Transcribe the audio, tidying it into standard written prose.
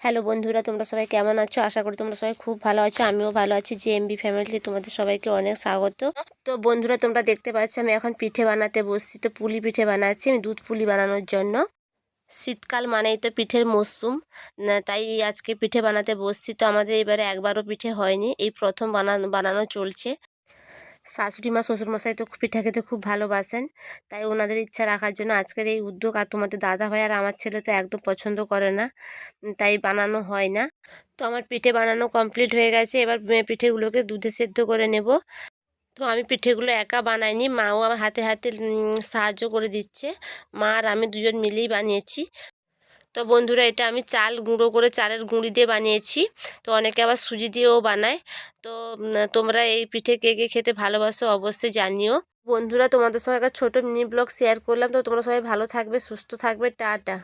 Hello বন্ধুরা, তোমরা সবাই কেমন আছো? আশা করি তোমরা সবাই খুব ভালো আছো। আমিও ভালো আছি। জিএমবি ফ্যামিলি তোমাদের সবাইকে অনেক স্বাগত। তো বন্ধুরা, তোমরা দেখতে পাচ্ছ আমি এখন পিঠে বানাতে বসছি। তো পুলি পিঠে বানাচ্ছি আমি দুধ পুলি বানানোর জন্য। শীতকাল মানেই তো পিঠের মরশুম, তাই আজকে পিঠে বানাতে বসছি। তো আমাদের এবারে একবারও পিঠে হয়নি, এই প্রথম বানানো চলছে। শাশুড়ি মা শ্বশুরমশাই তো পিঠা খেতে খুব ভালোবাসেন, তাই ওনাদের ইচ্ছা রাখার জন্য আজকের এই উদ্যোগ। আর তোমাদের দাদা ভাই আর আমার ছেলে তো একদম পছন্দ করে না, তাই বানানো হয় না। তো আমার পিঠে বানানো কমপ্লিট হয়ে গেছে। এবার পিঠেগুলোকে দুধে সেদ্ধ করে নেব। তো আমি পিঠেগুলো একা বানাইনি, মাও আমার হাতে হাতে সাহায্য করে দিচ্ছে। মা আর আমি দুজন মিলেই বানিয়েছি। তো বন্ধুরা, এটা আমি চাল গুঁড়ো করে চালের গুঁড়ি দিয়ে বানিয়েছি। তো অনেকে আবার সুজি দিয়েও বানায়। তো তোমরা এই পিঠে কে কে খেতে ভালোবাসো অবশ্যই জানিও। বন্ধুরা, তোমাদের সঙ্গে একটা ছোটো মিনি ব্লগ শেয়ার করলাম। তো তোমরা সবাই ভালো থাকবে, সুস্থ থাকবে। টাটা।